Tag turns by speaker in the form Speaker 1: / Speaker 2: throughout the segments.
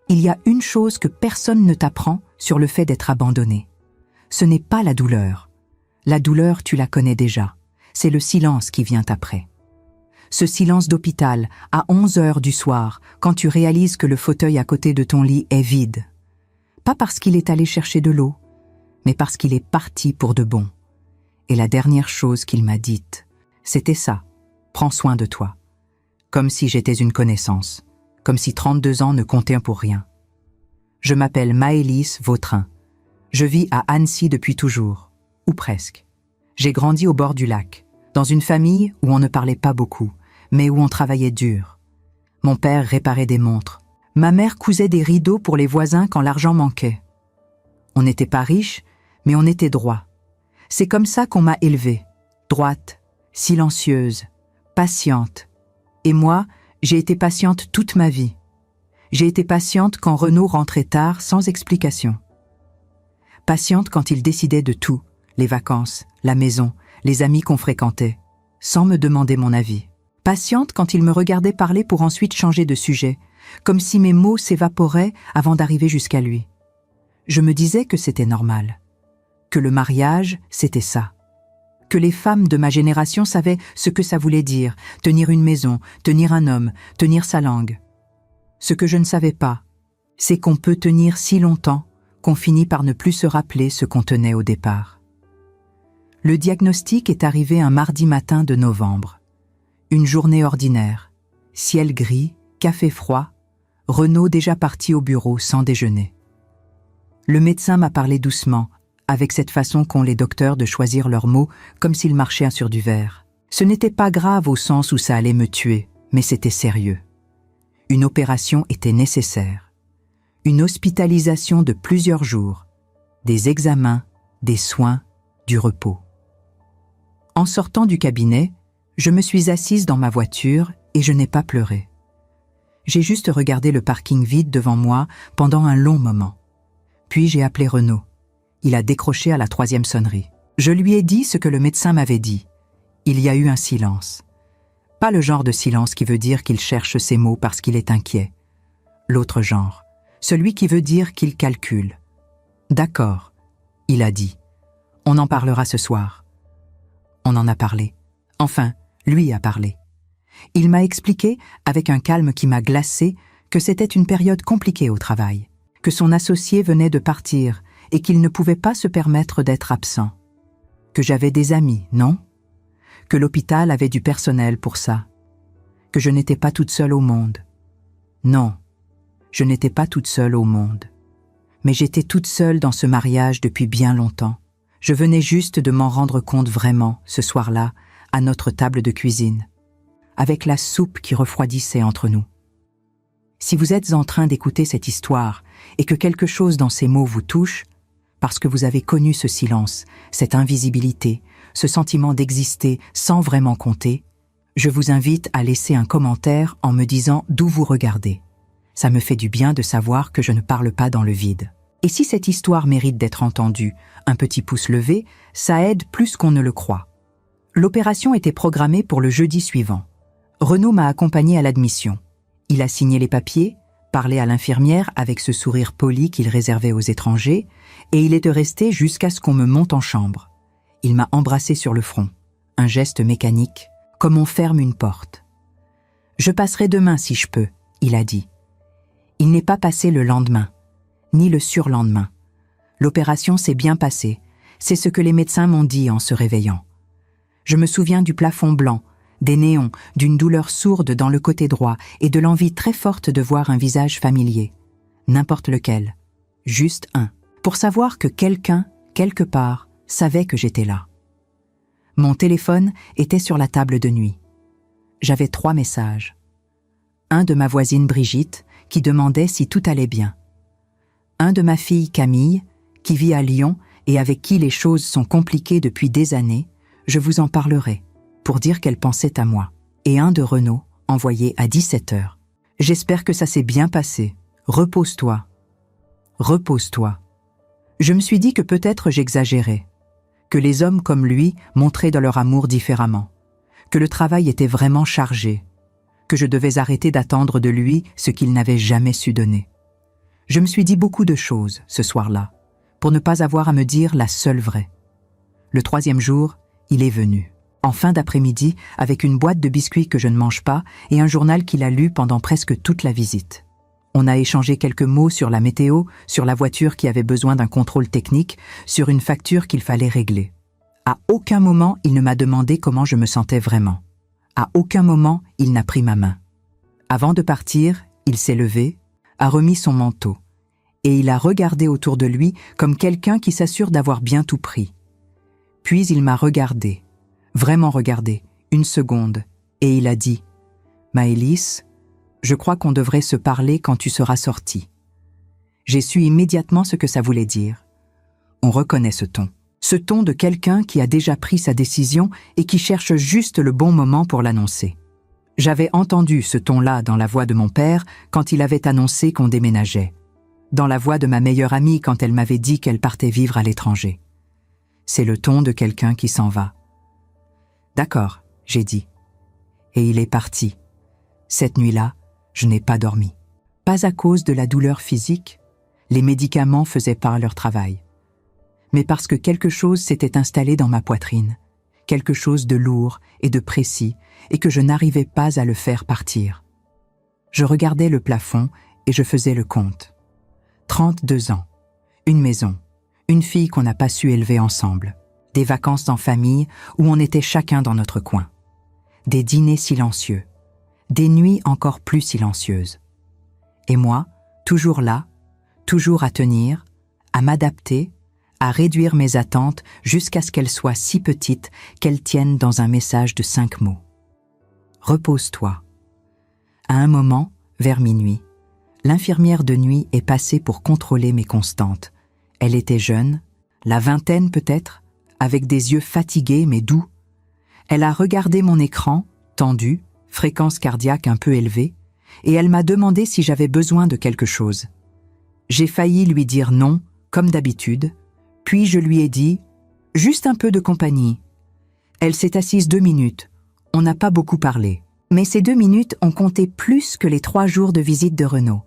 Speaker 1: Il y a une chose que personne ne t'apprend sur le fait d'être abandonné. Ce n'est pas la douleur. La douleur, tu la connais déjà. C'est le silence qui vient après. Ce silence d'hôpital, à 11 heures du soir, quand tu réalises que le fauteuil à côté de ton lit est vide. Pas parce qu'il est allé chercher de l'eau, mais parce qu'il est parti pour de bon. Et la dernière chose qu'il m'a dite, c'était ça. Prends soin de toi. Comme si j'étais une connaissance. Comme si 32 ans ne comptaient pour rien. Je m'appelle Maëlys Vautrin. Je vis à Annecy depuis toujours, ou presque. J'ai grandi au bord du lac, dans une famille où on ne parlait pas beaucoup, mais où on travaillait dur. Mon père réparait des montres. Ma mère cousait des rideaux pour les voisins quand l'argent manquait. On n'était pas riches, mais on était droit. C'est comme ça qu'on m'a élevée, droite, silencieuse, patiente. Et moi, j'ai été patiente toute ma vie. J'ai été patiente quand Renaud rentrait tard sans explication. Patiente quand il décidait de tout, les vacances, la maison, les amis qu'on fréquentait, sans me demander mon avis. Patiente quand il me regardait parler pour ensuite changer de sujet, comme si mes mots s'évaporaient avant d'arriver jusqu'à lui. Je me disais que c'était normal, que le mariage, c'était ça. Que les femmes de ma génération savaient ce que ça voulait dire, tenir une maison, tenir un homme, tenir sa langue. Ce que je ne savais pas, c'est qu'on peut tenir si longtemps qu'on finit par ne plus se rappeler ce qu'on tenait au départ. Le diagnostic est arrivé un mardi matin de novembre. Une journée ordinaire, ciel gris, café froid, Renaud déjà parti au bureau sans déjeuner. Le médecin m'a parlé doucement, avec cette façon qu'ont les docteurs de choisir leurs mots comme s'ils marchaient sur du verre. Ce n'était pas grave au sens où ça allait me tuer, mais c'était sérieux. Une opération était nécessaire. Une hospitalisation de plusieurs jours, des examens, des soins, du repos. En sortant du cabinet, je me suis assise dans ma voiture et je n'ai pas pleuré. J'ai juste regardé le parking vide devant moi pendant un long moment. Puis j'ai appelé Renaud. Il a décroché à la 3e sonnerie. Je lui ai dit ce que le médecin m'avait dit. Il y a eu un silence. Pas le genre de silence qui veut dire qu'il cherche ses mots parce qu'il est inquiet. L'autre genre, celui qui veut dire qu'il calcule. D'accord, il a dit. On en parlera ce soir. On en a parlé. Enfin, lui a parlé. Il m'a expliqué, avec un calme qui m'a glacé, que c'était une période compliquée au travail, que son associé venait de partir et qu'il ne pouvait pas se permettre d'être absent. Que j'avais des amis, non? Que l'hôpital avait du personnel pour ça. Que je n'étais pas toute seule au monde. Non, je n'étais pas toute seule au monde. Mais j'étais toute seule dans ce mariage depuis bien longtemps. Je venais juste de m'en rendre compte vraiment, ce soir-là, à notre table de cuisine, avec la soupe qui refroidissait entre nous. Si vous êtes en train d'écouter cette histoire et que quelque chose dans ces mots vous touche, parce que vous avez connu ce silence, cette invisibilité, ce sentiment d'exister sans vraiment compter, je vous invite à laisser un commentaire en me disant d'où vous regardez. Ça me fait du bien de savoir que je ne parle pas dans le vide. Et si cette histoire mérite d'être entendue, un petit pouce levé, ça aide plus qu'on ne le croit. L'opération était programmée pour le jeudi suivant. Renaud m'a accompagné à l'admission. Il a signé les papiers, parlé à l'infirmière avec ce sourire poli qu'il réservait aux étrangers, et il est resté jusqu'à ce qu'on me monte en chambre. Il m'a embrassé sur le front, un geste mécanique, comme on ferme une porte. « Je passerai demain si je peux », il a dit. Il n'est pas passé le lendemain, ni le surlendemain. L'opération s'est bien passée, c'est ce que les médecins m'ont dit en se réveillant. Je me souviens du plafond blanc, des néons, d'une douleur sourde dans le côté droit et de l'envie très forte de voir un visage familier. N'importe lequel, juste un, pour savoir que quelqu'un, quelque part, savait que j'étais là. Mon téléphone était sur la table de nuit. J'avais 3 messages. Un de ma voisine Brigitte, qui demandait si tout allait bien. Un de ma fille Camille, qui vit à Lyon et avec qui les choses sont compliquées depuis des années, je vous en parlerai, pour dire qu'elle pensait à moi. Et un de Renaud, envoyé à 17h. J'espère que ça s'est bien passé. Repose-toi. Repose-toi. Je me suis dit que peut-être j'exagérais, que les hommes comme lui montraient de leur amour différemment, que le travail était vraiment chargé, que je devais arrêter d'attendre de lui ce qu'il n'avait jamais su donner. Je me suis dit beaucoup de choses ce soir-là, pour ne pas avoir à me dire la seule vraie. Le 3e jour, il est venu. En fin d'après-midi, avec une boîte de biscuits que je ne mange pas et un journal qu'il a lu pendant presque toute la visite. On a échangé quelques mots sur la météo, sur la voiture qui avait besoin d'un contrôle technique, sur une facture qu'il fallait régler. À aucun moment, il ne m'a demandé comment je me sentais vraiment. À aucun moment, il n'a pris ma main. Avant de partir, il s'est levé, a remis son manteau, et il a regardé autour de lui comme quelqu'un qui s'assure d'avoir bien tout pris. Puis il m'a regardé, vraiment regardé, une seconde, et il a dit « Maëlys, je crois qu'on devrait se parler quand tu seras sortie. » J'ai su immédiatement ce que ça voulait dire. On reconnaît ce ton de quelqu'un qui a déjà pris sa décision et qui cherche juste le bon moment pour l'annoncer. J'avais entendu ce ton-là dans la voix de mon père quand il avait annoncé qu'on déménageait, dans la voix de ma meilleure amie quand elle m'avait dit qu'elle partait vivre à l'étranger. C'est le ton de quelqu'un qui s'en va. « D'accord », j'ai dit. Et il est parti. Cette nuit-là, je n'ai pas dormi. Pas à cause de la douleur physique, les médicaments faisaient pas leur travail, mais parce que quelque chose s'était installé dans ma poitrine, quelque chose de lourd et de précis, et que je n'arrivais pas à le faire partir. Je regardais le plafond et je faisais le compte. 32 ans, une maison, une fille qu'on n'a pas su élever ensemble, des vacances en famille où on était chacun dans notre coin, des dîners silencieux, des nuits encore plus silencieuses. Et moi, toujours là, toujours à tenir, à m'adapter, à réduire mes attentes jusqu'à ce qu'elles soient si petites qu'elles tiennent dans un message de 5 mots. Repose-toi. À un moment, vers minuit, l'infirmière de nuit est passée pour contrôler mes constantes. Elle était jeune, la vingtaine peut-être, avec des yeux fatigués mais doux. Elle a regardé mon écran, tendu, fréquence cardiaque un peu élevée, et elle m'a demandé si j'avais besoin de quelque chose. J'ai failli lui dire non, comme d'habitude, puis je lui ai dit « Juste un peu de compagnie ». Elle s'est assise 2 minutes. On n'a pas beaucoup parlé. Mais ces 2 minutes ont compté plus que les 3 jours de visite de Renaud.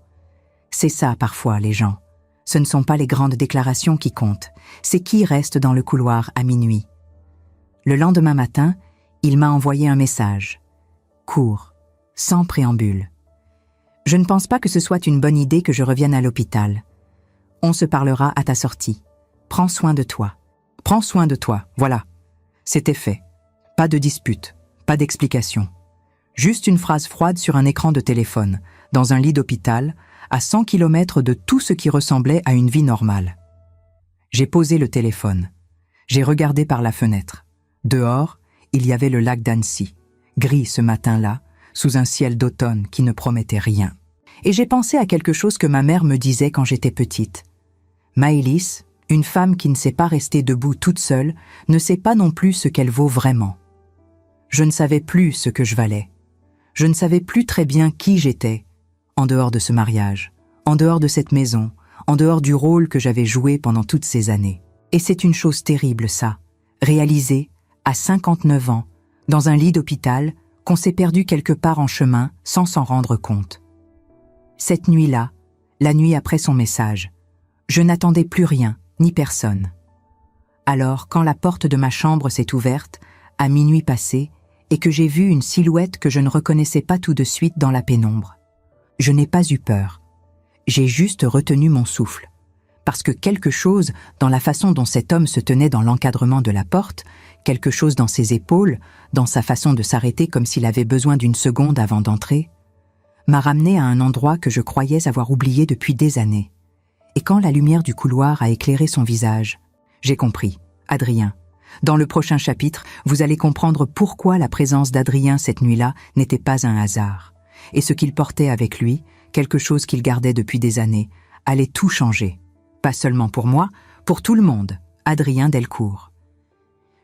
Speaker 1: C'est ça parfois, les gens. Ce ne sont pas les grandes déclarations qui comptent. C'est qui reste dans le couloir à minuit. Le lendemain matin, il m'a envoyé un message. Court, sans préambule. Je ne pense pas que ce soit une bonne idée que je revienne à l'hôpital. On se parlera à ta sortie. Prends soin de toi. Prends soin de toi, voilà. C'était fait. Pas de dispute, pas d'explication. Juste une phrase froide sur un écran de téléphone, dans un lit d'hôpital, à 100 km de tout ce qui ressemblait à une vie normale. J'ai posé le téléphone. J'ai regardé par la fenêtre. Dehors, il y avait le lac d'Annecy, gris ce matin-là, sous un ciel d'automne qui ne promettait rien. Et j'ai pensé à quelque chose que ma mère me disait quand j'étais petite. Maëlys, une femme qui ne sait pas rester debout toute seule, ne sait pas non plus ce qu'elle vaut vraiment. Je ne savais plus ce que je valais. Je ne savais plus très bien qui j'étais, en dehors de ce mariage, en dehors de cette maison, en dehors du rôle que j'avais joué pendant toutes ces années. Et c'est une chose terrible, ça, réaliser, à 59 ans, dans un lit d'hôpital, qu'on s'est perdu quelque part en chemin sans s'en rendre compte. Cette nuit-là, la nuit après son message, je n'attendais plus rien, ni personne. Alors, quand la porte de ma chambre s'est ouverte, à minuit passé, et que j'ai vu une silhouette que je ne reconnaissais pas tout de suite dans la pénombre, je n'ai pas eu peur. J'ai juste retenu mon souffle. Parce que quelque chose, dans la façon dont cet homme se tenait dans l'encadrement de la porte, quelque chose dans ses épaules, dans sa façon de s'arrêter comme s'il avait besoin d'une seconde avant d'entrer, m'a ramené à un endroit que je croyais avoir oublié depuis des années. Et quand la lumière du couloir a éclairé son visage, j'ai compris. Adrien. Dans le prochain chapitre, vous allez comprendre pourquoi la présence d'Adrien cette nuit-là n'était pas un hasard. Et ce qu'il portait avec lui, quelque chose qu'il gardait depuis des années, allait tout changer. Pas seulement pour moi, pour tout le monde. Adrien Delcourt.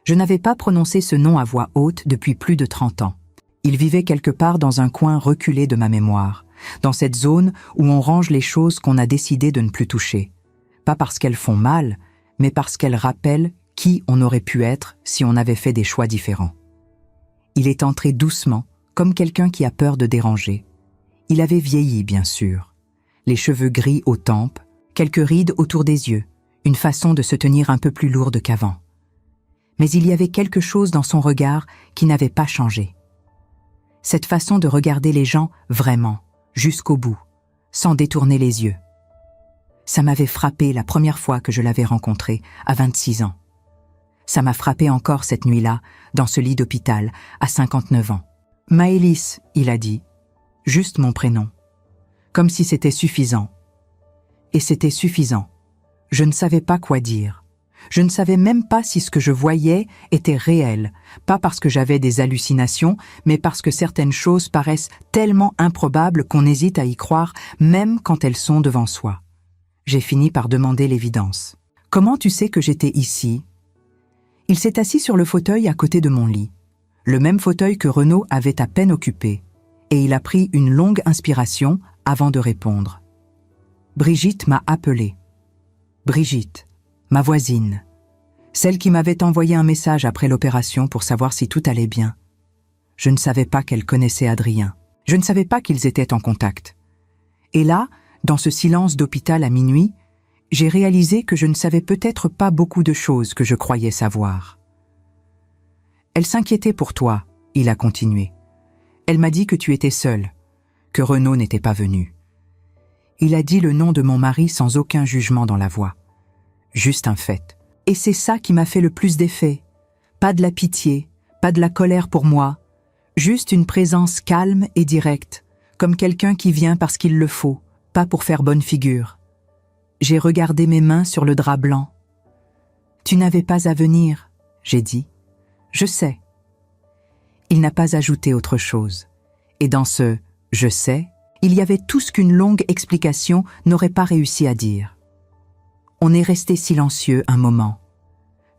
Speaker 1: Je n'avais pas prononcé ce nom à voix haute depuis plus de 30 ans. Il vivait quelque part dans un coin reculé de ma mémoire, dans cette zone où on range les choses qu'on a décidé de ne plus toucher. Pas parce qu'elles font mal, mais parce qu'elles rappellent qui on aurait pu être si on avait fait des choix différents. Il est entré doucement, comme quelqu'un qui a peur de déranger. Il avait vieilli, bien sûr. les cheveux gris aux tempes, quelques rides autour des yeux, une façon de se tenir un peu plus lourde qu'avant. Mais il y avait quelque chose dans son regard qui n'avait pas changé. Cette façon de regarder les gens vraiment, jusqu'au bout, sans détourner les yeux. Ça m'avait frappé la première fois que je l'avais rencontré, à 26 ans. Ça m'a frappé encore cette nuit-là, dans ce lit d'hôpital, à 59 ans. « Maëlys », il a dit, juste mon prénom. Comme si c'était suffisant. Et c'était suffisant. Je ne savais pas quoi dire. Je ne savais même pas si ce que je voyais était réel, pas parce que j'avais des hallucinations, mais parce que certaines choses paraissent tellement improbables qu'on hésite à y croire, même quand elles sont devant soi. J'ai fini par demander l'évidence. « Comment tu sais que j'étais ici ?» Il s'est assis sur le fauteuil à côté de mon lit, le même fauteuil que Renaud avait à peine occupé, et il a pris une longue inspiration avant de répondre. Brigitte m'a appelé. Brigitte, ma voisine, celle qui m'avait envoyé un message après l'opération pour savoir si tout allait bien. Je ne savais pas qu'elle connaissait Adrien. Je ne savais pas qu'ils étaient en contact. Et là, dans ce silence d'hôpital à minuit, j'ai réalisé que je ne savais peut-être pas beaucoup de choses que je croyais savoir. Elle s'inquiétait pour toi, il a continué. Elle m'a dit que tu étais seule, que Renaud n'était pas venu. Il a dit le nom de mon mari sans aucun jugement dans la voix. Juste un fait. Et c'est ça qui m'a fait le plus d'effet. Pas de la pitié, pas de la colère pour moi, juste une présence calme et directe, comme quelqu'un qui vient parce qu'il le faut, pas pour faire bonne figure. J'ai regardé mes mains sur le drap blanc. « Tu n'avais pas à venir », j'ai dit. « Je sais ». Il n'a pas ajouté autre chose. Et dans ce « je sais », il y avait tout ce qu'une longue explication n'aurait pas réussi à dire. On est resté silencieux un moment.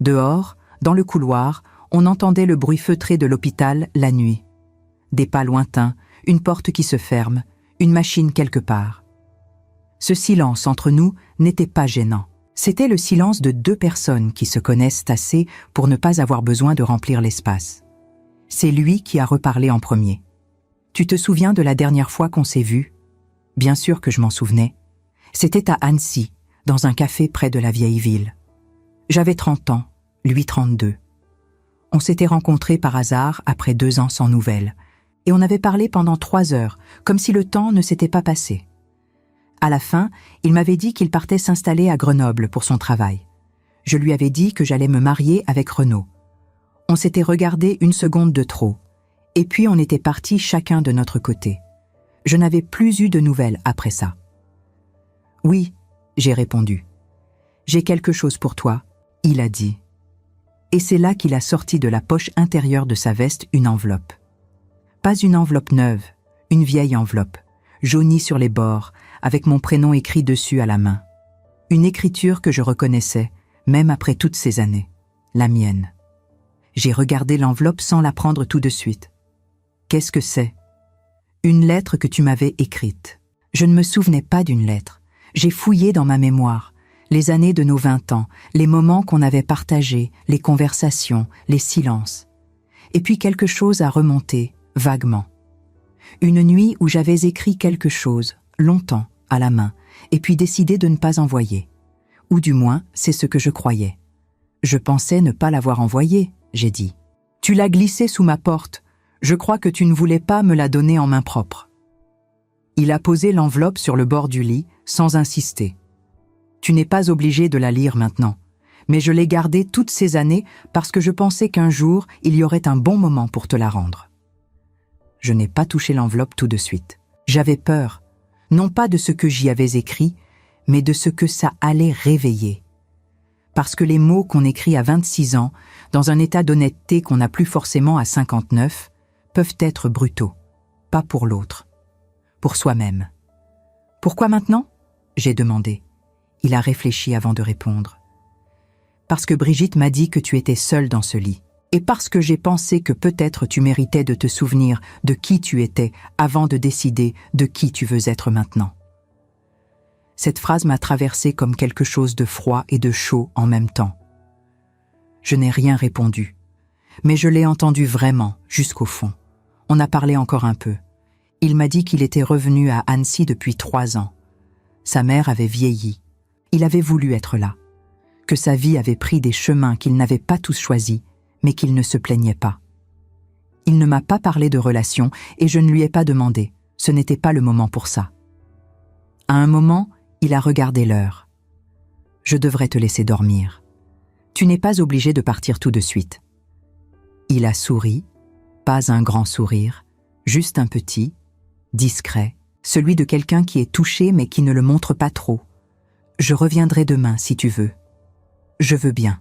Speaker 1: Dehors, dans le couloir, on entendait le bruit feutré de l'hôpital la nuit. Des pas lointains, une porte qui se ferme, une machine quelque part. Ce silence entre nous n'était pas gênant. C'était le silence de deux personnes qui se connaissent assez pour ne pas avoir besoin de remplir l'espace. C'est lui qui a reparlé en premier. « Tu te souviens de la dernière fois qu'on s'est vus ?» Bien sûr que je m'en souvenais. C'était à Annecy, dans un café près de la vieille ville. J'avais 30 ans, lui 32. On s'était rencontrés par hasard après 2 ans sans nouvelles, et on avait parlé pendant 3 heures, comme si le temps ne s'était pas passé. À la fin, il m'avait dit qu'il partait s'installer à Grenoble pour son travail. Je lui avais dit que j'allais me marier avec Renaud. On s'était regardé 1 seconde de trop, et puis on était partis chacun de notre côté. Je n'avais plus eu de nouvelles après ça. « Oui », j'ai répondu. « J'ai quelque chose pour toi », il a dit. Et c'est là qu'il a sorti de la poche intérieure de sa veste une enveloppe. Pas une enveloppe neuve, une vieille enveloppe, jaunie sur les bords, avec mon prénom écrit dessus à la main. Une écriture que je reconnaissais, même après toutes ces années. La mienne. J'ai regardé l'enveloppe sans la prendre tout de suite. Qu'est-ce que c'est ? Une lettre que tu m'avais écrite. Je ne me souvenais pas d'une lettre. J'ai fouillé dans ma mémoire. Les années de nos 20 ans, les moments qu'on avait partagés, les conversations, les silences. Et puis quelque chose a remonté, vaguement. Une nuit où j'avais écrit quelque chose, longtemps, à la main, et puis décidé de ne pas envoyer. Ou du moins, c'est ce que je croyais. Je pensais ne pas l'avoir envoyé, j'ai dit. Tu l'as glissé sous ma porte. Je crois que tu ne voulais pas me la donner en main propre. Il a posé l'enveloppe sur le bord du lit, sans insister. Tu n'es pas obligé de la lire maintenant, mais je l'ai gardée toutes ces années parce que je pensais qu'un jour, il y aurait un bon moment pour te la rendre. Je n'ai pas touché l'enveloppe tout de suite. J'avais peur, non pas de ce que j'y avais écrit, mais de ce que ça allait réveiller. Parce que les mots qu'on écrit à 26 ans, dans un état d'honnêteté qu'on n'a plus forcément à 59, peuvent être brutaux, pas pour l'autre, pour soi-même. « Pourquoi maintenant ?» j'ai demandé. Il a réfléchi avant de répondre. « Parce que Brigitte m'a dit que tu étais seule dans ce lit. Et parce que j'ai pensé que peut-être tu méritais de te souvenir de qui tu étais avant de décider de qui tu veux être maintenant. » Cette phrase m'a traversé comme quelque chose de froid et de chaud en même temps. Je n'ai rien répondu, mais je l'ai entendu vraiment, jusqu'au fond. On a parlé encore un peu. Il m'a dit qu'il était revenu à Annecy depuis 3 ans. Sa mère avait vieilli. Il avait voulu être là. Que sa vie avait pris des chemins qu'il n'avait pas tous choisis, mais qu'il ne se plaignait pas. Il ne m'a pas parlé de relations et je ne lui ai pas demandé. Ce n'était pas le moment pour ça. À un moment, il a regardé l'heure. « Je devrais te laisser dormir. Tu n'es pas obligé de partir tout de suite. » Il a souri, pas un grand sourire, juste un petit, discret, celui de quelqu'un qui est touché mais qui ne le montre pas trop. « Je reviendrai demain si tu veux. »« Je veux bien. »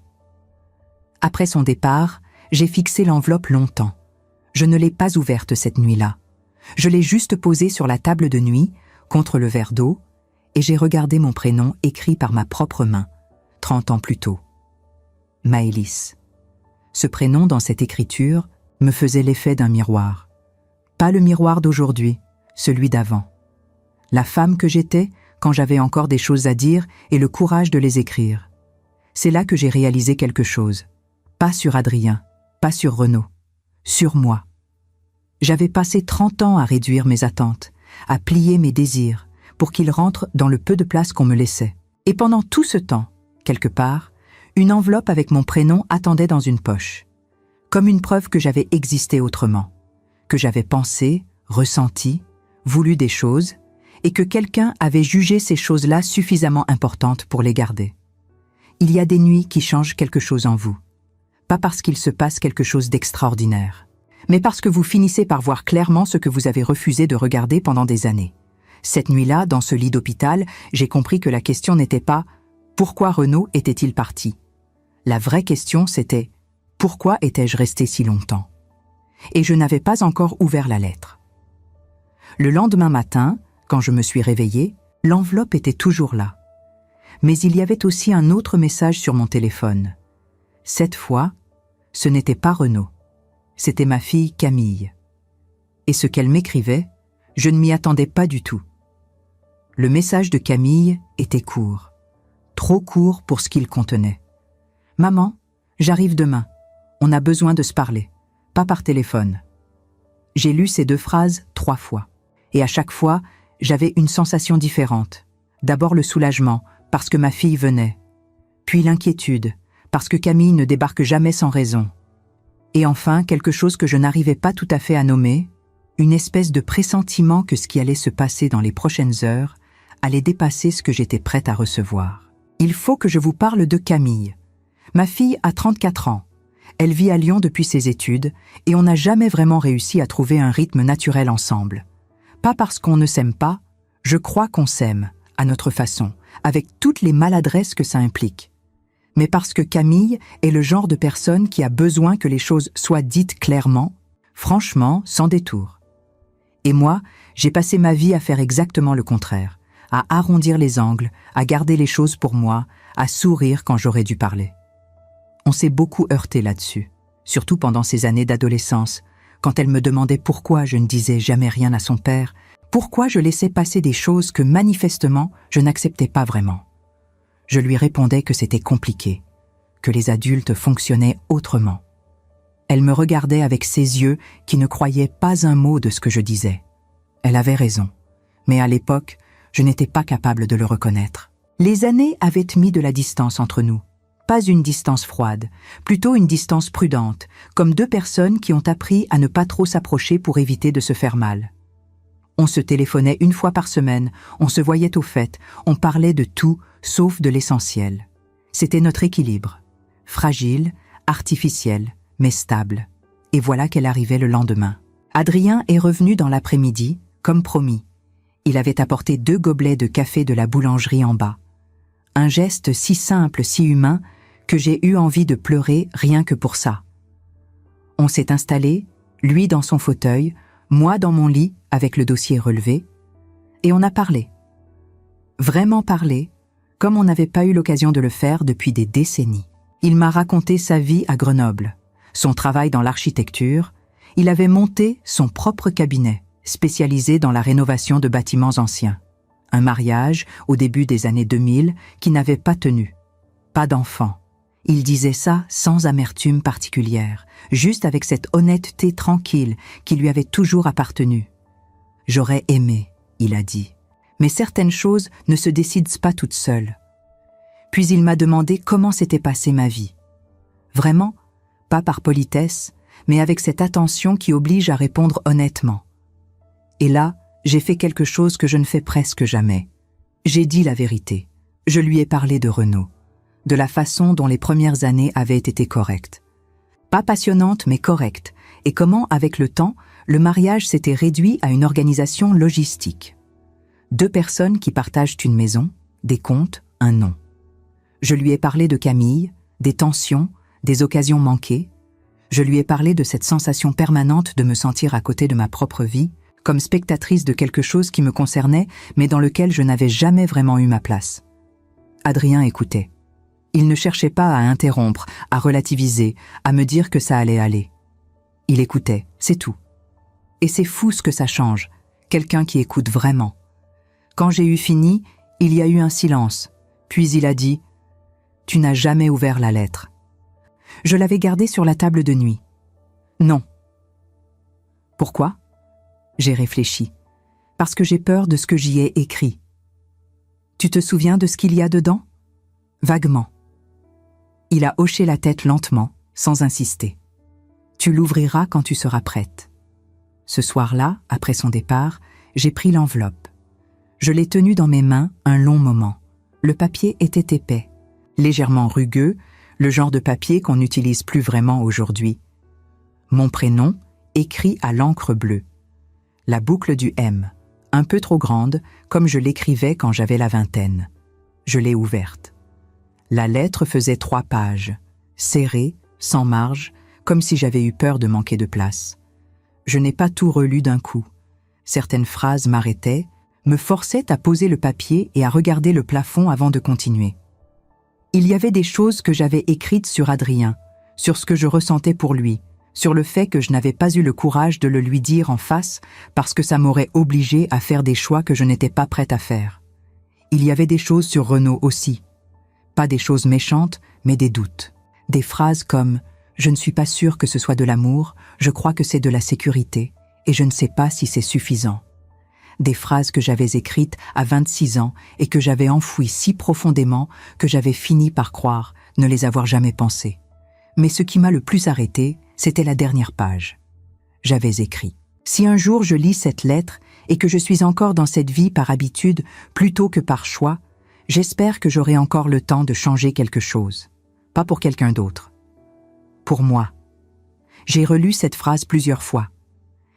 Speaker 1: Après son départ, j'ai fixé l'enveloppe longtemps. Je ne l'ai pas ouverte cette nuit-là. Je l'ai juste posée sur la table de nuit, contre le verre d'eau, et j'ai regardé mon prénom écrit par ma propre main, 30 ans plus tôt. Maëlys. Ce prénom dans cette écriture me faisait l'effet d'un miroir. Pas le miroir d'aujourd'hui, celui d'avant. La femme que j'étais quand j'avais encore des choses à dire et le courage de les écrire. C'est là que j'ai réalisé quelque chose. Pas sur Adrien, pas sur Renaud, sur moi. J'avais passé 30 ans à réduire mes attentes, à plier mes désirs, pour qu'ils rentrent dans le peu de place qu'on me laissait. Et pendant tout ce temps, quelque part, une enveloppe avec mon prénom attendait dans une poche, comme une preuve que j'avais existé autrement, que j'avais pensé, ressenti, voulu des choses, et que quelqu'un avait jugé ces choses-là suffisamment importantes pour les garder. Il y a des nuits qui changent quelque chose en vous, pas parce qu'il se passe quelque chose d'extraordinaire, mais parce que vous finissez par voir clairement ce que vous avez refusé de regarder pendant des années. Cette nuit-là, dans ce lit d'hôpital, j'ai compris que la question n'était pas « Pourquoi Renaud était-il parti ?» La vraie question, c'était « Pourquoi étais-je resté si longtemps ?» Et je n'avais pas encore ouvert la lettre. Le lendemain matin, quand je me suis réveillée, l'enveloppe était toujours là. Mais il y avait aussi un autre message sur mon téléphone. Cette fois, ce n'était pas Renaud. C'était ma fille Camille. Et ce qu'elle m'écrivait, je ne m'y attendais pas du tout. Le message de Camille était court, trop court pour ce qu'il contenait. « Maman, j'arrive demain. On a besoin de se parler, pas par téléphone. » J'ai lu ces 2 phrases 3 fois. Et à chaque fois, j'avais une sensation différente. D'abord le soulagement, parce que ma fille venait. Puis l'inquiétude, parce que Camille ne débarque jamais sans raison. Et enfin, quelque chose que je n'arrivais pas tout à fait à nommer, une espèce de pressentiment que ce qui allait se passer dans les prochaines heures allait dépasser ce que j'étais prête à recevoir. Il faut que je vous parle de Camille. Ma fille a 34 ans. Elle vit à Lyon depuis ses études et on n'a jamais vraiment réussi à trouver un rythme naturel ensemble. Pas parce qu'on ne s'aime pas, je crois qu'on s'aime, à notre façon, avec toutes les maladresses que ça implique. Mais parce que Camille est le genre de personne qui a besoin que les choses soient dites clairement, franchement, sans détour. Et moi, j'ai passé ma vie à faire exactement le contraire, à arrondir les angles, à garder les choses pour moi, à sourire quand j'aurais dû parler. On s'est beaucoup heurté là-dessus, surtout pendant ces années d'adolescence, quand elle me demandait pourquoi je ne disais jamais rien à son père, pourquoi je laissais passer des choses que manifestement je n'acceptais pas vraiment. Je lui répondais que c'était compliqué, que les adultes fonctionnaient autrement. Elle me regardait avec ses yeux qui ne croyaient pas un mot de ce que je disais. Elle avait raison, mais à l'époque, je n'étais pas capable de le reconnaître. Les années avaient mis de la distance entre nous. Pas une distance froide, plutôt une distance prudente, comme 2 personnes qui ont appris à ne pas trop s'approcher pour éviter de se faire mal. On se téléphonait 1 fois par semaine, on se voyait aux fêtes, on parlait de tout, sauf de l'essentiel. C'était notre équilibre. Fragile, artificiel, mais stable. Et voilà qu'elle arrivait le lendemain. Adrien est revenu dans l'après-midi, comme promis. Il avait apporté 2 gobelets de café de la boulangerie en bas. Un geste si simple, si humain, que j'ai eu envie de pleurer rien que pour ça. On s'est installé, lui dans son fauteuil, moi dans mon lit avec le dossier relevé, et on a parlé. Vraiment parlé, comme on n'avait pas eu l'occasion de le faire depuis des décennies. Il m'a raconté sa vie à Grenoble, son travail dans l'architecture. Il avait monté son propre cabinet, spécialisé dans la rénovation de bâtiments anciens. Un mariage, au début des années 2000, qui n'avait pas tenu. Pas d'enfant. Il disait ça sans amertume particulière, juste avec cette honnêteté tranquille qui lui avait toujours appartenu. « J'aurais aimé », il a dit, Mais certaines choses ne se décident pas toutes seules. Puis il m'a demandé comment s'était passée ma vie. Vraiment, pas par politesse, mais avec cette attention qui oblige à répondre honnêtement. Et là, j'ai fait quelque chose que je ne fais presque jamais. J'ai dit la vérité. Je lui ai parlé de Renaud, de la façon dont les premières années avaient été correctes. Pas passionnantes, mais correctes, et comment, avec le temps, le mariage s'était réduit à une organisation logistique. 2 personnes qui partagent une maison, des comptes, un nom. Je lui ai parlé de Camille, des tensions, des occasions manquées. Je lui ai parlé de cette sensation permanente de me sentir à côté de ma propre vie, comme spectatrice de quelque chose qui me concernait, mais dans lequel je n'avais jamais vraiment eu ma place. Adrien écoutait. Il ne cherchait pas à interrompre, à relativiser, à me dire que ça allait aller. Il écoutait, c'est tout. Et c'est fou ce que ça change, quelqu'un qui écoute vraiment. Quand j'ai eu fini, il y a eu un silence, puis il a dit « Tu n'as jamais ouvert la lettre ». Je l'avais gardée sur la table de nuit. Non. Pourquoi ? J'ai réfléchi. Parce que j'ai peur de ce que j'y ai écrit. Tu te souviens de ce qu'il y a dedans ? Vaguement. Il a hoché la tête lentement, sans insister. Tu l'ouvriras quand tu seras prête. Ce soir-là, après son départ, j'ai pris l'enveloppe. Je l'ai tenue dans mes mains un long moment. Le papier était épais, légèrement rugueux, le genre de papier qu'on n'utilise plus vraiment aujourd'hui. Mon prénom, écrit à l'encre bleue. La boucle du M, un peu trop grande, comme je l'écrivais quand j'avais la vingtaine. Je l'ai ouverte. La lettre faisait 3 pages, serrée, sans marge, comme si j'avais eu peur de manquer de place. Je n'ai pas tout relu d'un coup. Certaines phrases m'arrêtaient, me forçaient à poser le papier et à regarder le plafond avant de continuer. Il y avait des choses que j'avais écrites sur Adrien, sur ce que je ressentais pour lui, sur le fait que je n'avais pas eu le courage de le lui dire en face parce que ça m'aurait obligé à faire des choix que je n'étais pas prête à faire. Il y avait des choses sur Renaud aussi. Pas des choses méchantes, mais des doutes. Des phrases comme « Je ne suis pas sûre que ce soit de l'amour, je crois que c'est de la sécurité, et je ne sais pas si c'est suffisant. » Des phrases que j'avais écrites à 26 ans et que j'avais enfouies si profondément que j'avais fini par croire ne les avoir jamais pensées. Mais ce qui m'a le plus arrêté, c'était la dernière page. J'avais écrit « Si un jour je lis cette lettre et que je suis encore dans cette vie par habitude plutôt que par choix, j'espère que j'aurai encore le temps de changer quelque chose. Pas pour quelqu'un d'autre. Pour moi. » J'ai relu cette phrase plusieurs fois.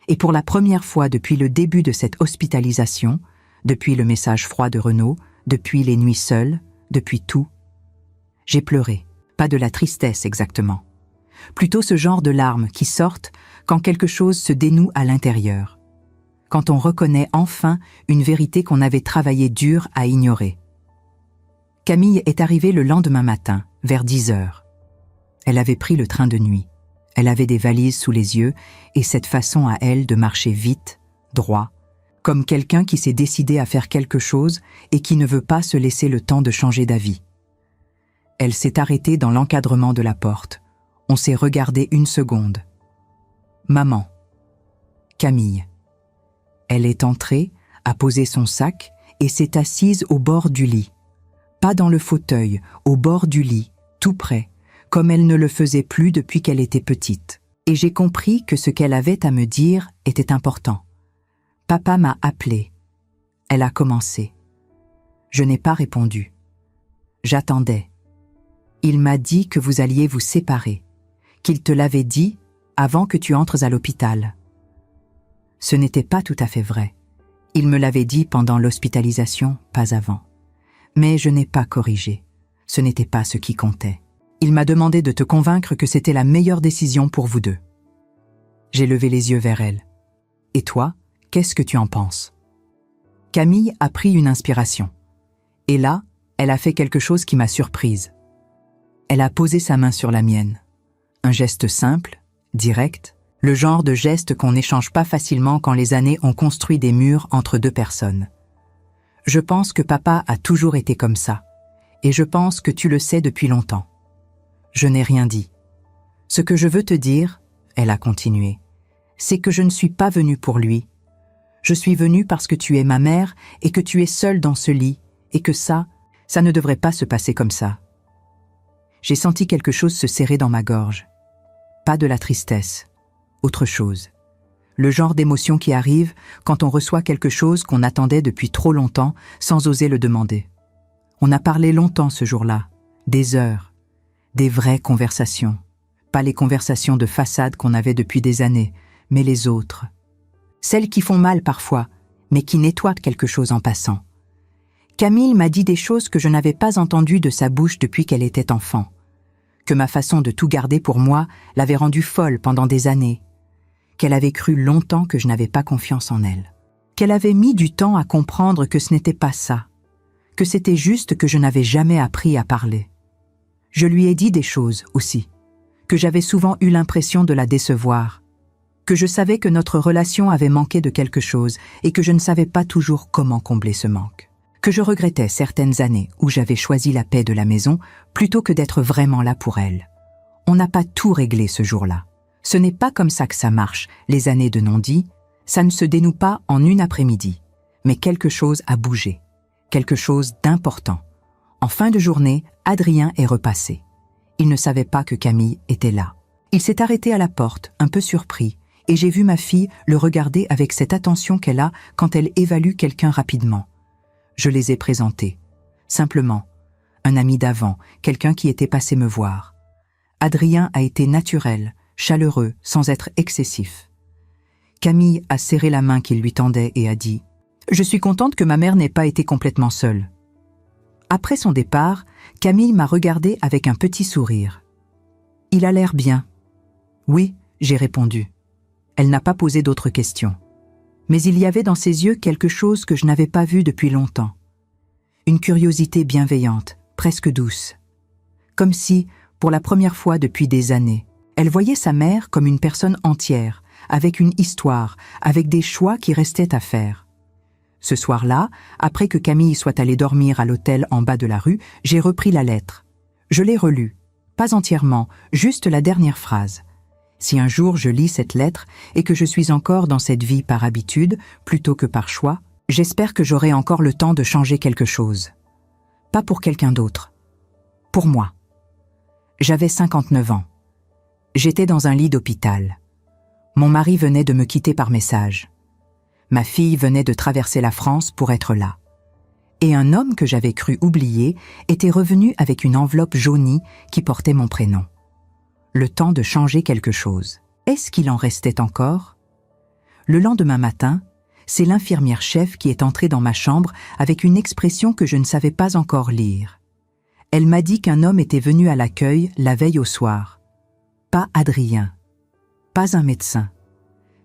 Speaker 1: Et pour la première fois depuis le début de cette hospitalisation, depuis le message froid de Renaud, depuis les nuits seules, depuis tout, j'ai pleuré. Pas de la tristesse exactement. Plutôt ce genre de larmes qui sortent quand quelque chose se dénoue à l'intérieur. Quand on reconnaît enfin une vérité qu'on avait travaillé dur à ignorer. Camille est arrivée le lendemain matin, vers 10 heures. Elle avait pris le train de nuit. Elle avait des valises sous les yeux et cette façon à elle de marcher vite, droit, comme quelqu'un qui s'est décidé à faire quelque chose et qui ne veut pas se laisser le temps de changer d'avis. Elle s'est arrêtée dans l'encadrement de la porte. On s'est regardé une seconde. Maman. Camille. Elle est entrée, a posé son sac et s'est assise au bord du lit. Pas dans le fauteuil, au bord du lit, tout près, comme elle ne le faisait plus depuis qu'elle était petite. Et j'ai compris que ce qu'elle avait à me dire était important. Papa m'a appelée. Elle a commencé. Je n'ai pas répondu. J'attendais. Il m'a dit que vous alliez vous séparer, qu'il te l'avait dit avant que tu entres à l'hôpital. Ce n'était pas tout à fait vrai. Il me l'avait dit pendant l'hospitalisation, pas avant. Mais je n'ai pas corrigé. Ce n'était pas ce qui comptait. Il m'a demandé de te convaincre que c'était la meilleure décision pour vous deux. J'ai levé les yeux vers elle. Et toi, qu'est-ce que tu en penses ? Camille a pris une inspiration. Et là, elle a fait quelque chose qui m'a surprise. Elle a posé sa main sur la mienne. Un geste simple, direct, le genre de geste qu'on n'échange pas facilement quand les années ont construit des murs entre 2 personnes. Je pense que papa a toujours été comme ça, et je pense que tu le sais depuis longtemps. Je n'ai rien dit. Ce que je veux te dire, elle a continué, c'est que je ne suis pas venue pour lui. Je suis venue parce que tu es ma mère et que tu es seule dans ce lit et que ça ne devrait pas se passer comme ça. » J'ai senti quelque chose se serrer dans ma gorge. Pas de la tristesse, autre chose. Le genre d'émotion qui arrive quand on reçoit quelque chose qu'on attendait depuis trop longtemps sans oser le demander. On a parlé longtemps ce jour-là, des heures, des vraies conversations. Pas les conversations de façade qu'on avait depuis des années, mais les autres. Celles qui font mal parfois, mais qui nettoient quelque chose en passant. Camille m'a dit des choses que je n'avais pas entendues de sa bouche depuis qu'elle était enfant. Que ma façon de tout garder pour moi l'avait rendue folle pendant des années. Qu'elle avait cru longtemps que je n'avais pas confiance en elle. Qu'elle avait mis du temps à comprendre que ce n'était pas ça. Que c'était juste que je n'avais jamais appris à parler. Je lui ai dit des choses aussi. Que j'avais souvent eu l'impression de la décevoir. Que je savais que notre relation avait manqué de quelque chose et que je ne savais pas toujours comment combler ce manque. Que je regrettais certaines années où j'avais choisi la paix de la maison plutôt que d'être vraiment là pour elle. On n'a pas tout réglé ce jour-là. Ce n'est pas comme ça que ça marche, les années de non-dit, ça ne se dénoue pas en une après-midi. Mais quelque chose a bougé, quelque chose d'important. En fin de journée, Adrien est repassé. Il ne savait pas que Camille était là. Il s'est arrêté à la porte, un peu surpris, et j'ai vu ma fille le regarder avec cette attention qu'elle a quand elle évalue quelqu'un rapidement. Je les ai présentés. Simplement, un ami d'avant, quelqu'un qui était passé me voir. Adrien a été naturel, chaleureux, sans être excessif. Camille a serré la main qu'il lui tendait et a dit « Je suis contente que ma mère n'ait pas été complètement seule. » Après son départ, Camille m'a regardé avec un petit sourire. « Il a l'air bien. » « Oui, » j'ai répondu. Elle n'a pas posé d'autres questions. Mais il y avait dans ses yeux quelque chose que je n'avais pas vu depuis longtemps. Une curiosité bienveillante, presque douce. Comme si, pour la première fois depuis des années, elle voyait sa mère comme une personne entière, avec une histoire, avec des choix qui restaient à faire. Ce soir-là, après que Camille soit allée dormir à l'hôtel en bas de la rue, j'ai repris la lettre. Je l'ai relue, pas entièrement, juste la dernière phrase. Si un jour je lis cette lettre et que je suis encore dans cette vie par habitude plutôt que par choix, j'espère que j'aurai encore le temps de changer quelque chose. Pas pour quelqu'un d'autre. Pour moi. J'avais 59 ans. J'étais dans un lit d'hôpital. Mon mari venait de me quitter par message. Ma fille venait de traverser la France pour être là. Et un homme que j'avais cru oublier était revenu avec une enveloppe jaunie qui portait mon prénom. Le temps de changer quelque chose. Est-ce qu'il en restait encore? Le lendemain matin, c'est l'infirmière-chef qui est entrée dans ma chambre avec une expression que je ne savais pas encore lire. Elle m'a dit qu'un homme était venu à l'accueil la veille au soir. Pas Adrien. Pas un médecin.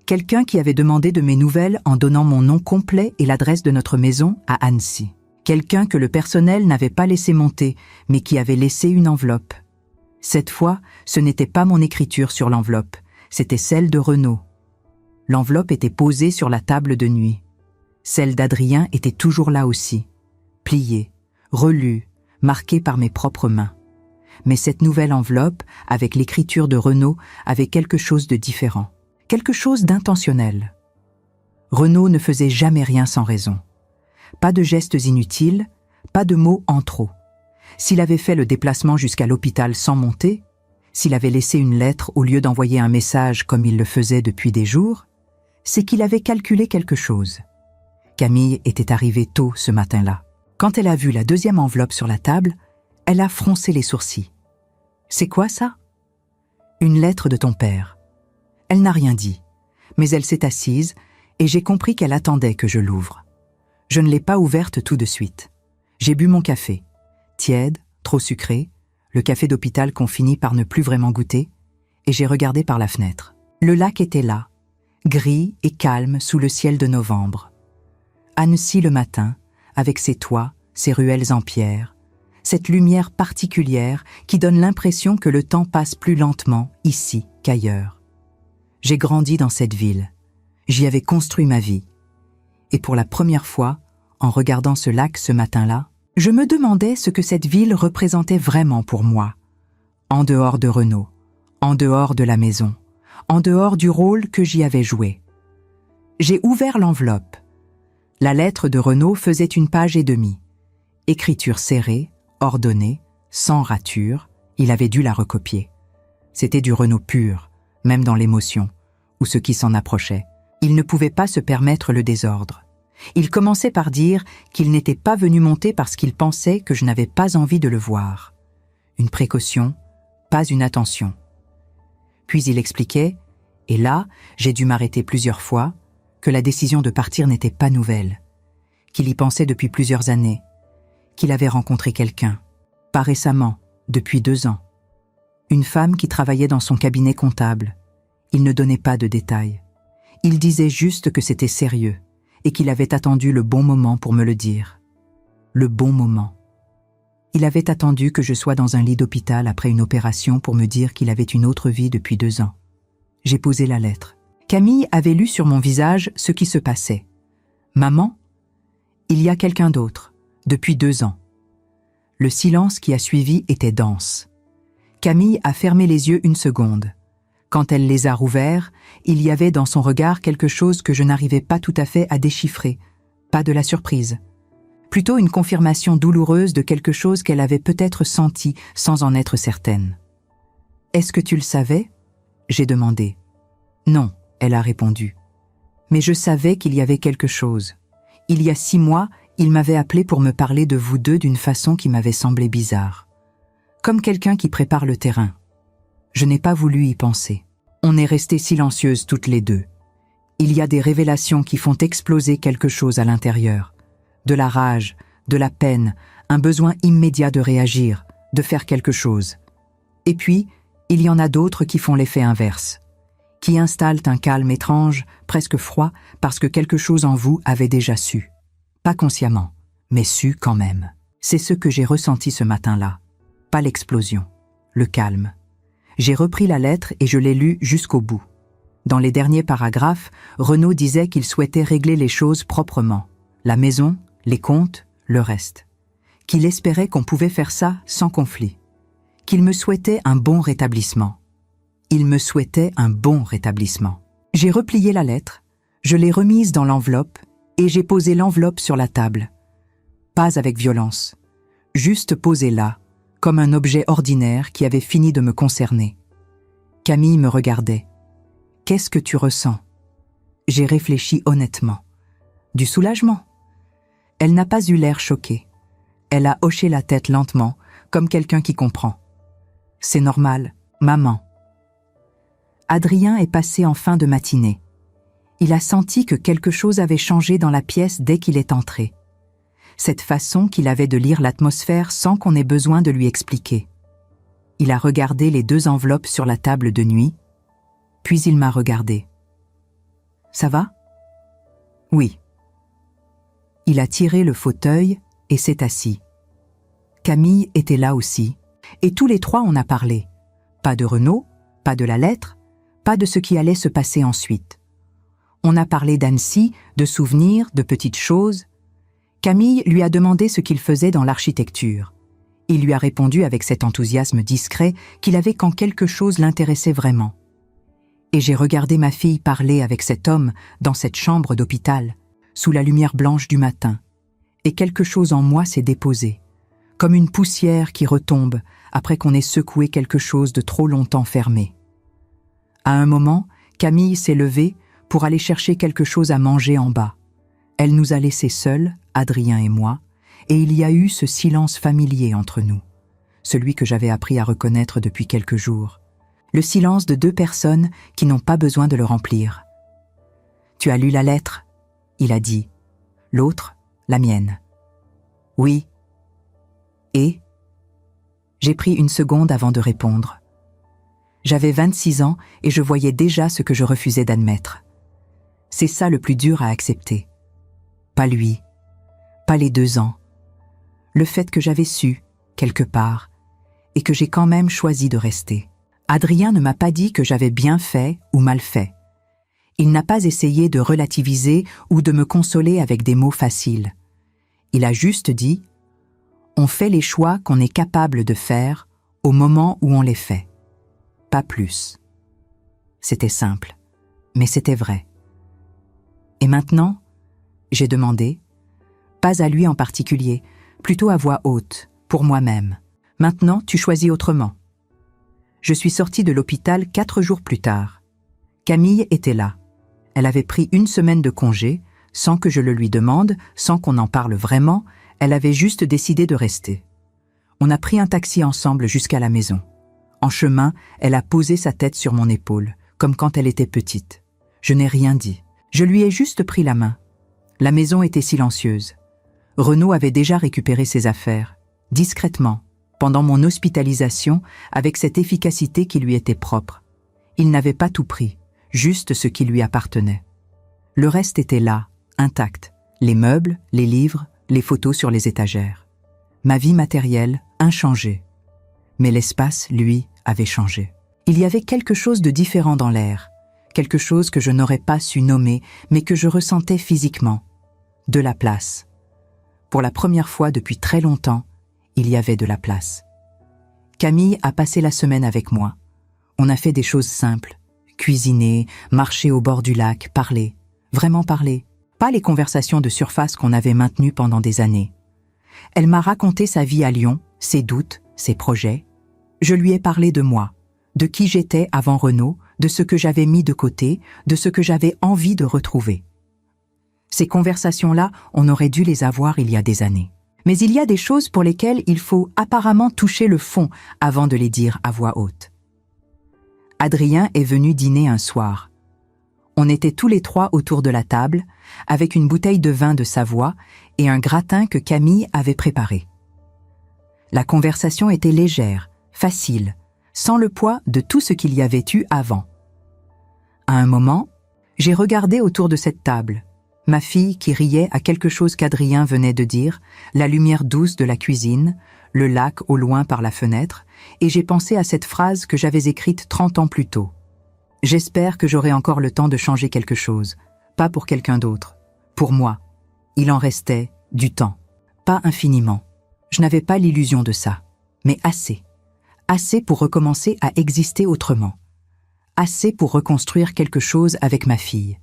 Speaker 1: Quelqu'un qui avait demandé de mes nouvelles en donnant mon nom complet et l'adresse de notre maison à Annecy. Quelqu'un que le personnel n'avait pas laissé monter, mais qui avait laissé une enveloppe. Cette fois, ce n'était pas mon écriture sur l'enveloppe, c'était celle de Renaud. L'enveloppe était posée sur la table de nuit. Celle d'Adrien était toujours là aussi, pliée, relue, marquée par mes propres mains. Mais cette nouvelle enveloppe, avec l'écriture de Renaud, avait quelque chose de différent, quelque chose d'intentionnel. Renaud ne faisait jamais rien sans raison. Pas de gestes inutiles, pas de mots en trop. S'il avait fait le déplacement jusqu'à l'hôpital sans monter, s'il avait laissé une lettre au lieu d'envoyer un message comme il le faisait depuis des jours, c'est qu'il avait calculé quelque chose. Camille était arrivée tôt ce matin-là. Quand elle a vu la deuxième enveloppe sur la table, elle a froncé les sourcils. « C'est quoi ça ?»« Une lettre de ton père. » Elle n'a rien dit, mais elle s'est assise et j'ai compris qu'elle attendait que je l'ouvre. Je ne l'ai pas ouverte tout de suite. J'ai bu mon café. Tiède, trop sucré, le café d'hôpital qu'on finit par ne plus vraiment goûter, et j'ai regardé par la fenêtre. Le lac était là, gris et calme sous le ciel de novembre. Annecy le matin, avec ses toits, ses ruelles en pierre, cette lumière particulière qui donne l'impression que le temps passe plus lentement ici qu'ailleurs. J'ai grandi dans cette ville, j'y avais construit ma vie. Et pour la première fois, en regardant ce lac ce matin-là, je me demandais ce que cette ville représentait vraiment pour moi, en dehors de Renaud, en dehors de la maison, en dehors du rôle que j'y avais joué. J'ai ouvert l'enveloppe. La lettre de Renaud faisait 1,5 pages. Écriture serrée, ordonnée, sans rature, il avait dû la recopier. C'était du Renaud pur, même dans l'émotion, ou ce qui s'en approchait. Il ne pouvait pas se permettre le désordre. Il commençait par dire qu'il n'était pas venu monter parce qu'il pensait que je n'avais pas envie de le voir. Une précaution, pas une attention. Puis il expliquait, et là, j'ai dû m'arrêter plusieurs fois, que la décision de partir n'était pas nouvelle, qu'il y pensait depuis plusieurs années, qu'il avait rencontré quelqu'un, pas récemment, depuis 2 ans. Une femme qui travaillait dans son cabinet comptable. Il ne donnait pas de détails. Il disait juste que c'était sérieux et qu'il avait attendu le bon moment pour me le dire. Le bon moment. Il avait attendu que je sois dans un lit d'hôpital après une opération pour me dire qu'il avait une autre vie depuis 2 ans. J'ai posé la lettre. Camille avait lu sur mon visage ce qui se passait. « Maman, il y a quelqu'un d'autre, depuis 2 ans. » Le silence qui a suivi était dense. Camille a fermé les yeux 1 seconde. Quand elle les a rouverts, il y avait dans son regard quelque chose que je n'arrivais pas tout à fait à déchiffrer, pas de la surprise. Plutôt une confirmation douloureuse de quelque chose qu'elle avait peut-être senti sans en être certaine. « Est-ce que tu le savais ?» j'ai demandé. « Non », elle a répondu. « Mais je savais qu'il y avait quelque chose. Il y a 6 mois, il m'avait appelé pour me parler de vous deux d'une façon qui m'avait semblé bizarre. Comme quelqu'un qui prépare le terrain. Je n'ai pas voulu y penser. On est restées silencieuses toutes les deux. Il y a des révélations qui font exploser quelque chose à l'intérieur. De la rage, de la peine, un besoin immédiat de réagir, de faire quelque chose. Et puis, il y en a d'autres qui font l'effet inverse, qui installent un calme étrange, presque froid, parce que quelque chose en vous avait déjà su. Pas consciemment, mais su quand même. C'est ce que j'ai ressenti ce matin-là. Pas l'explosion, le calme. J'ai repris la lettre et je l'ai lue jusqu'au bout. Dans les derniers paragraphes, Renaud disait qu'il souhaitait régler les choses proprement. La maison, les comptes, le reste. Qu'il espérait qu'on pouvait faire ça sans conflit. Qu'il me souhaitait un bon rétablissement. Il me souhaitait un bon rétablissement. J'ai replié la lettre, je l'ai remise dans l'enveloppe et j'ai posé l'enveloppe sur la table. Pas avec violence, juste posée là, comme un objet ordinaire qui avait fini de me concerner. Camille me regardait. « Qu'est-ce que tu ressens ?» J'ai réfléchi honnêtement. Du soulagement. Elle n'a pas eu l'air choquée. Elle a hoché la tête lentement, comme quelqu'un qui comprend. « C'est normal, maman. » Adrien est passé en fin de matinée. Il a senti que quelque chose avait changé dans la pièce dès qu'il est entré. Cette façon qu'il avait de lire l'atmosphère sans qu'on ait besoin de lui expliquer. Il a regardé les 2 enveloppes sur la table de nuit, puis il m'a regardé. « Ça va ?» ?»« Oui. » Il a tiré le fauteuil et s'est assis. Camille était là aussi, et tous les 3 on a parlé. Pas de Renaud, pas de la lettre, pas de ce qui allait se passer ensuite. On a parlé d'Annecy, de souvenirs, de petites choses. Camille lui a demandé ce qu'il faisait dans l'architecture. Il lui a répondu avec cet enthousiasme discret qu'il avait quand quelque chose l'intéressait vraiment. Et j'ai regardé ma fille parler avec cet homme dans cette chambre d'hôpital, sous la lumière blanche du matin, et quelque chose en moi s'est déposé, comme une poussière qui retombe après qu'on ait secoué quelque chose de trop longtemps fermé. À un moment, Camille s'est levée pour aller chercher quelque chose à manger en bas. Elle nous a laissés seuls, Adrien et moi, et il y a eu ce silence familier entre nous, celui que j'avais appris à reconnaître depuis quelques jours, le silence de 2 personnes qui n'ont pas besoin de le remplir. « Tu as lu la lettre ?» il a dit. L'autre, la mienne. « Oui. » Et ? J'ai pris 1 seconde avant de répondre. J'avais 26 ans et je voyais déjà ce que je refusais d'admettre. C'est ça le plus dur à accepter. Pas lui, pas les 2 ans. Le fait que j'avais su, quelque part, et que j'ai quand même choisi de rester. Adrien ne m'a pas dit que j'avais bien fait ou mal fait. Il n'a pas essayé de relativiser ou de me consoler avec des mots faciles. Il a juste dit « On fait les choix qu'on est capable de faire au moment où on les fait. » Pas plus. C'était simple, mais c'était vrai. Et maintenant, j'ai demandé, pas à lui en particulier, plutôt à voix haute, pour moi-même. Maintenant, tu choisis autrement. Je suis sortie de l'hôpital 4 jours plus tard. Camille était là. Elle avait pris 1 semaine de congé, sans que je le lui demande, sans qu'on en parle vraiment, elle avait juste décidé de rester. On a pris un taxi ensemble jusqu'à la maison. En chemin, elle a posé sa tête sur mon épaule, comme quand elle était petite. Je n'ai rien dit. Je lui ai juste pris la main. La maison était silencieuse. Renaud avait déjà récupéré ses affaires, discrètement, pendant mon hospitalisation, avec cette efficacité qui lui était propre. Il n'avait pas tout pris, juste ce qui lui appartenait. Le reste était là, intact. Les meubles, les livres, les photos sur les étagères. Ma vie matérielle, inchangée. Mais l'espace, lui, avait changé. Il y avait quelque chose de différent dans l'air, quelque chose que je n'aurais pas su nommer, mais que je ressentais physiquement. De la place. Pour la première fois depuis très longtemps, il y avait de la place. Camille a passé la semaine avec moi. On a fait des choses simples. Cuisiner, marcher au bord du lac, parler. Vraiment parler. Pas les conversations de surface qu'on avait maintenues pendant des années. Elle m'a raconté sa vie à Lyon, ses doutes, ses projets. Je lui ai parlé de moi, de qui j'étais avant Renaud, de ce que j'avais mis de côté, de ce que j'avais envie de retrouver. Ces conversations-là, on aurait dû les avoir il y a des années. Mais il y a des choses pour lesquelles il faut apparemment toucher le fond avant de les dire à voix haute. Adrien est venu dîner un soir. On était tous les 3 autour de la table, avec une bouteille de vin de Savoie et un gratin que Camille avait préparé. La conversation était légère, facile, sans le poids de tout ce qu'il y avait eu avant. À un moment, j'ai regardé autour de cette table, ma fille qui riait à quelque chose qu'Adrien venait de dire, la lumière douce de la cuisine, le lac au loin par la fenêtre, et j'ai pensé à cette phrase que j'avais écrite 30 ans plus tôt. J'espère que j'aurai encore le temps de changer quelque chose, pas pour quelqu'un d'autre, pour moi. Il en restait du temps, pas infiniment. Je n'avais pas l'illusion de ça, mais assez. Assez pour recommencer à exister autrement. Assez pour reconstruire quelque chose avec ma fille.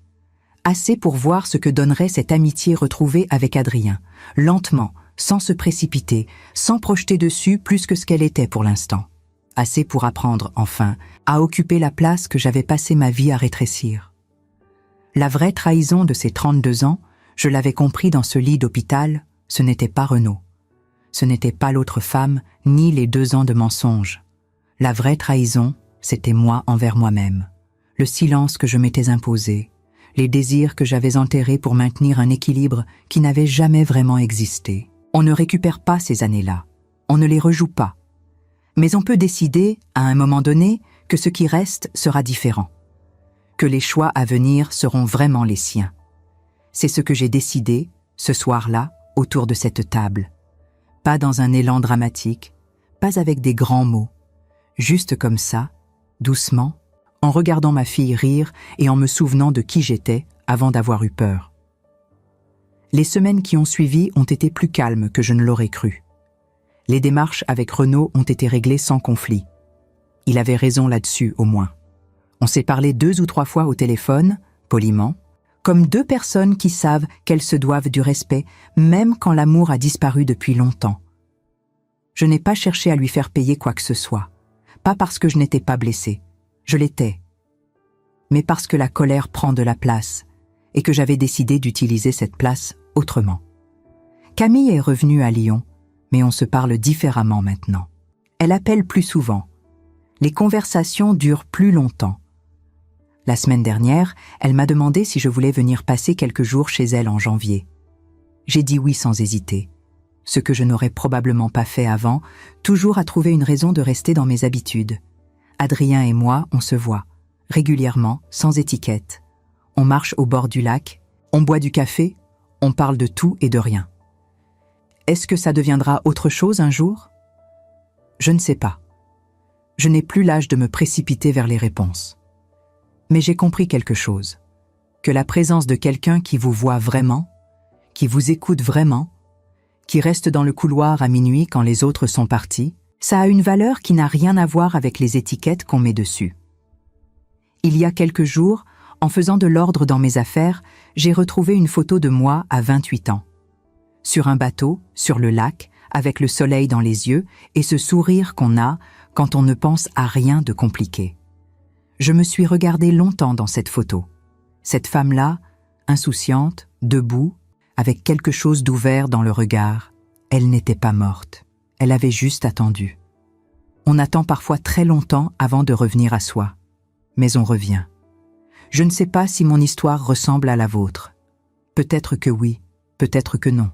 Speaker 1: Assez pour voir ce que donnerait cette amitié retrouvée avec Adrien, lentement, sans se précipiter, sans projeter dessus plus que ce qu'elle était pour l'instant. Assez pour apprendre, enfin, à occuper la place que j'avais passé ma vie à rétrécir. La vraie trahison de ces 32 ans, je l'avais compris dans ce lit d'hôpital, ce n'était pas Renaud. Ce n'était pas l'autre femme, ni les 2 ans de mensonges. La vraie trahison, c'était moi envers moi-même. Le silence que je m'étais imposé, les désirs que j'avais enterrés pour maintenir un équilibre qui n'avait jamais vraiment existé. On ne récupère pas ces années-là. On ne les rejoue pas. Mais on peut décider, à un moment donné, que ce qui reste sera différent. Que les choix à venir seront vraiment les siens. C'est ce que j'ai décidé, ce soir-là, autour de cette table. Pas dans un élan dramatique, pas avec des grands mots. Juste comme ça, doucement, en regardant ma fille rire et en me souvenant de qui j'étais avant d'avoir eu peur. Les semaines qui ont suivi ont été plus calmes que je ne l'aurais cru. Les démarches avec Renaud ont été réglées sans conflit. Il avait raison là-dessus, au moins. On s'est parlé 2 ou 3 fois au téléphone, poliment, comme 2 personnes qui savent qu'elles se doivent du respect, même quand l'amour a disparu depuis longtemps. Je n'ai pas cherché à lui faire payer quoi que ce soit. Pas parce que je n'étais pas blessée. Je l'étais. Mais parce que la colère prend de la place et que j'avais décidé d'utiliser cette place autrement. Camille est revenue à Lyon, mais on se parle différemment maintenant. Elle appelle plus souvent. Les conversations durent plus longtemps. La semaine dernière, elle m'a demandé si je voulais venir passer quelques jours chez elle en janvier. J'ai dit oui sans hésiter. Ce que je n'aurais probablement pas fait avant, toujours à trouver une raison de rester dans mes habitudes. Adrien et moi, on se voit, régulièrement, sans étiquette. On marche au bord du lac, on boit du café, on parle de tout et de rien. Est-ce que ça deviendra autre chose un jour ? Je ne sais pas. Je n'ai plus l'âge de me précipiter vers les réponses. Mais j'ai compris quelque chose, que la présence de quelqu'un qui vous voit vraiment, qui vous écoute vraiment, qui reste dans le couloir à minuit quand les autres sont partis, ça a une valeur qui n'a rien à voir avec les étiquettes qu'on met dessus. Il y a quelques jours, En faisant de l'ordre dans mes affaires, j'ai retrouvé une photo de moi à 28 ans. Sur un bateau, sur le lac, avec le soleil dans les yeux et ce sourire qu'on a quand on ne pense à rien de compliqué. Je me suis regardée longtemps dans cette photo. Cette femme-là, insouciante, debout, avec quelque chose d'ouvert dans le regard, elle n'était pas morte. Elle avait juste attendu. On attend parfois très longtemps avant de revenir à soi. Mais on revient. Je ne sais pas si mon histoire ressemble à la vôtre. Peut-être que oui, peut-être que non.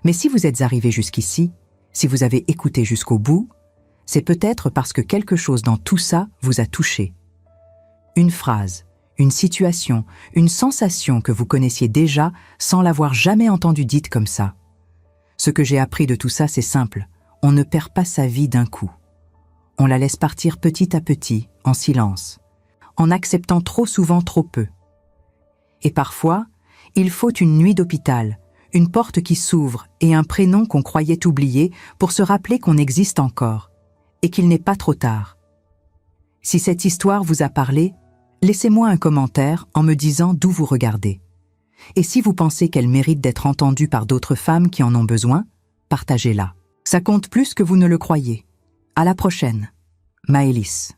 Speaker 1: Mais si vous êtes arrivé jusqu'ici, si vous avez écouté jusqu'au bout, c'est peut-être parce que quelque chose dans tout ça vous a touché. Une phrase, une situation, une sensation que vous connaissiez déjà sans l'avoir jamais entendue dite comme ça. Ce que j'ai appris de tout ça, c'est simple. On ne perd pas sa vie d'un coup. On la laisse partir petit à petit, en silence, en acceptant trop souvent trop peu. Et parfois, il faut une nuit d'hôpital, une porte qui s'ouvre et un prénom qu'on croyait oublié pour se rappeler qu'on existe encore et qu'il n'est pas trop tard. Si cette histoire vous a parlé, laissez-moi un commentaire en me disant d'où vous regardez. Et si vous pensez qu'elle mérite d'être entendue par d'autres femmes qui en ont besoin, partagez-la. Ça compte plus que vous ne le croyez. À la prochaine. Maëlys.